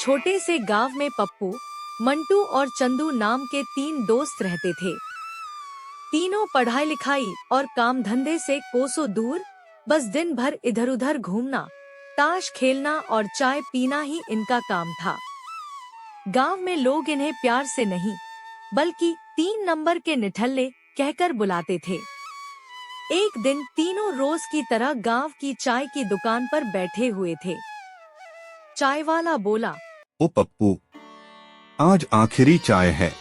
छोटे से गांव में पप्पू, मंटू और चंदू नाम के 3 दोस्त रहते थे। तीनों पढ़ाई लिखाई और काम धंधे से कोसों दूर, बस दिन भर इधर उधर घूमना, ताश खेलना और चाय पीना ही इनका काम था। गांव में लोग इन्हें प्यार से नहीं, बल्कि 3 नंबर के निठल्ले कहकर बुलाते थे। एक दिन तीनों रोज की तरह गांव की चाय की दुकान पर बैठे हुए थे। चाय वाला बोला, ओ पप्पू, आज आखिरी चाय है।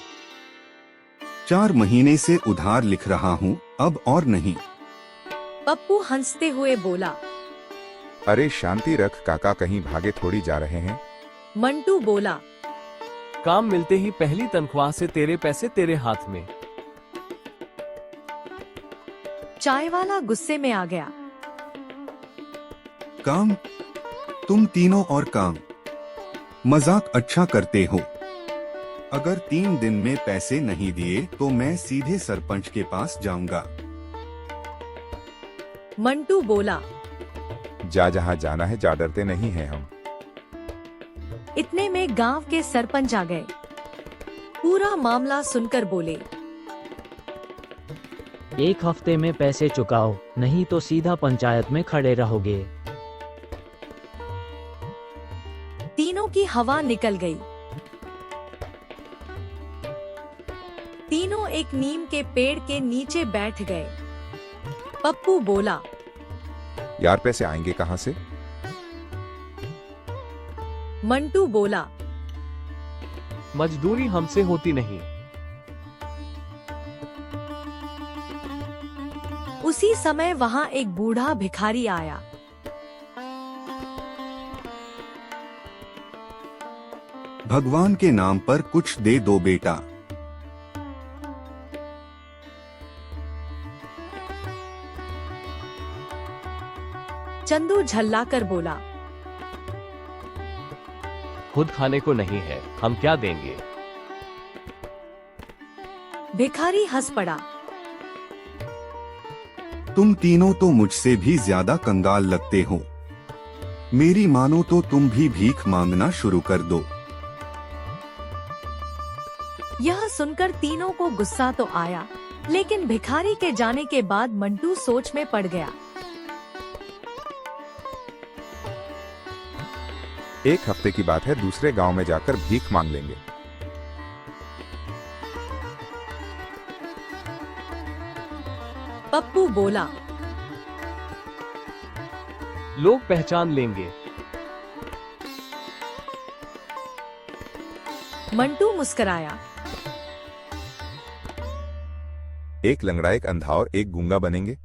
4 महीने से उधार लिख रहा हूँ, अब और नहीं। पप्पू हंसते हुए बोला। अरे शांति रख काका, कहीं भागे थोड़ी जा रहे हैं। मंटू बोला, काम मिलते ही पहली तनख्वाह से तेरे पैसे तेरे हाथ में। चाय वाला गुस्से में आ गया। काम? तुम तीनों और काम? मजाक अच्छा करते हो। अगर 3 दिन में पैसे नहीं दिए तो मैं सीधे सरपंच के पास जाऊंगा। मंटू बोला। जा जहाँ जाना है, जा, डरते नहीं हैं हम। इतने में गांव के सरपंच आ गए। पूरा मामला सुनकर बोले, एक हफ्ते में पैसे चुकाओ, नहीं तो सीधा पंचायत में खड़े रहोगे। तीनों की हवा निकल गई। तीनों एक नीम के पेड़ के नीचे बैठ गए। पप्पू बोला, यार पैसे आएंगे कहाँ से? मंटू बोला, मजदूरी हमसे होती नहीं। उसी समय वहाँ एक बूढ़ा भिखारी आया। भगवान के नाम पर कुछ दे दो बेटा। चंदू झल्लाकर बोला, खुद खाने को नहीं है, हम क्या देंगे? भिखारी हंस पड़ा। तुम तीनों तो मुझसे भी ज्यादा कंगाल लगते हो। मेरी मानो तो तुम भी भीख मांगना शुरू कर दो। यह सुनकर तीनों को गुस्सा तो आया, लेकिन भिखारी के जाने के बाद मंटू सोच में पड़ गया। एक हफ्ते की बात है, दूसरे गांव में जाकर भीख मांग लेंगे। पप्पू बोला, लोग पहचान लेंगे। मंटू मुस्कराया। एक लंगड़ा, एक अंधा और एक गूंगा बनेंगे।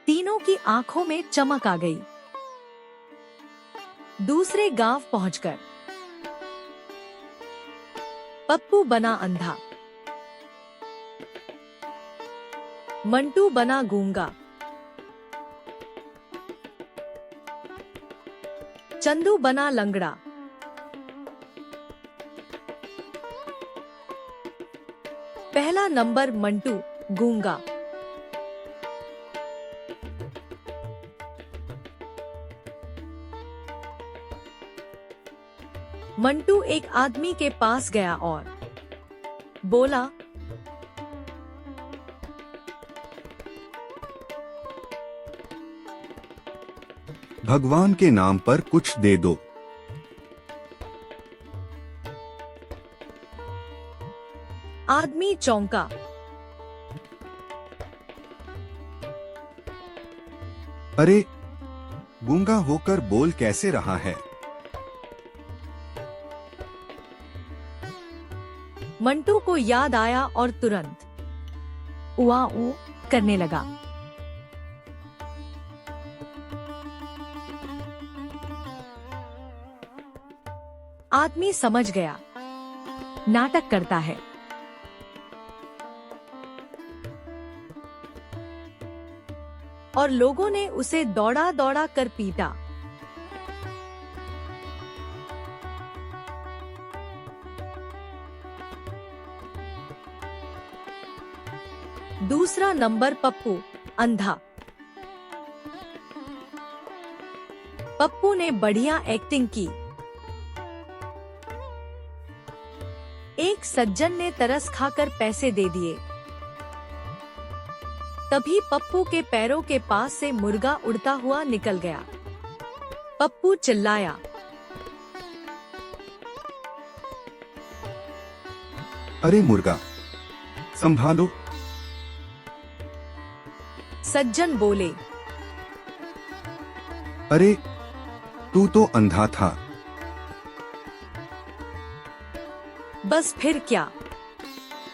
तीनों की आंखों में चमक आ गई। दूसरे गांव पहुंचकर पप्पू बना अंधा, मंटू बना गूंगा, चंदू बना लंगड़ा। पहला नंबर मंटू, गूंगा। मंटू एक आदमी के पास गया और बोला, भगवान के नाम पर कुछ दे दो। आदमी चौंका। अरे, गूंगा होकर बोल कैसे रहा है? मंटू को याद आया और तुरंत उआ ऊ करने लगा। आदमी समझ गया, नाटक करता है। और लोगों ने उसे दौड़ा दौड़ा कर पीटा। दूसरा नंबर पप्पू, अंधा। पप्पू ने बढ़िया एक्टिंग की। एक सज्जन ने तरस खाकर पैसे दे दिए। तभी पप्पू के पैरों के पास से मुर्गा उड़ता हुआ निकल गया। पप्पू चिल्लाया, अरे मुर्गा, संभालो। सज्जन बोले, अरे तू तो अंधा था। बस फिर क्या,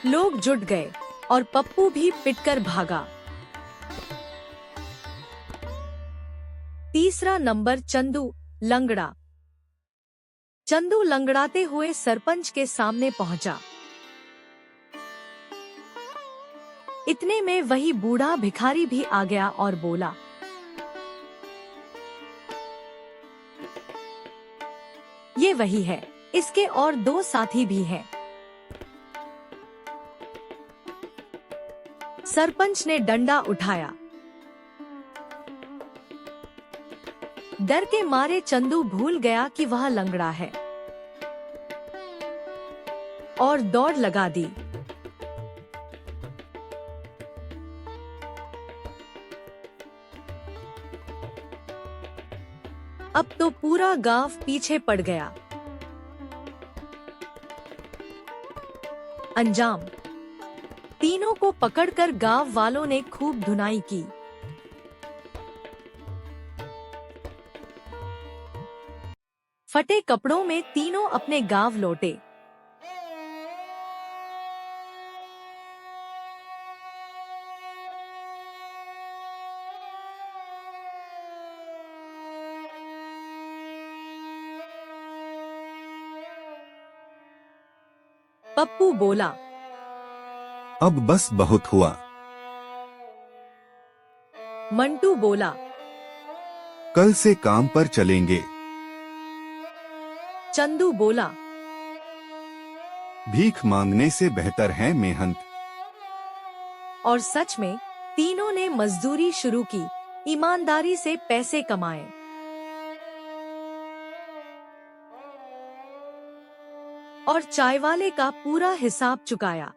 लोग जुट गए और पप्पू भी पिटकर भागा। तीसरा नंबर चंदू लंगड़ा। चंदू लंगड़ाते हुए सरपंच के सामने पहुंचा। इतने में वही बूढ़ा भिखारी भी आ गया और बोला, ये वही है, इसके और 2 साथी भी हैं। सरपंच ने डंडा उठाया। डर के मारे चंदू भूल गया कि वह लंगड़ा है और दौड़ लगा दी। अब तो पूरा गांव पीछे पड़ गया। अंजाम, तीनों को पकड़कर गांव वालों ने खूब धुनाई की। फटे कपड़ों में तीनों अपने गांव लौटे। पप्पू बोला, अब बस बहुत हुआ। मंटू बोला, कल से काम पर चलेंगे। चंदू बोला, भीख मांगने से बेहतर है मेहनत। और सच में तीनों ने मजदूरी शुरू की, ईमानदारी से पैसे कमाए। और चाय वाले का पूरा हिसाब चुकाया।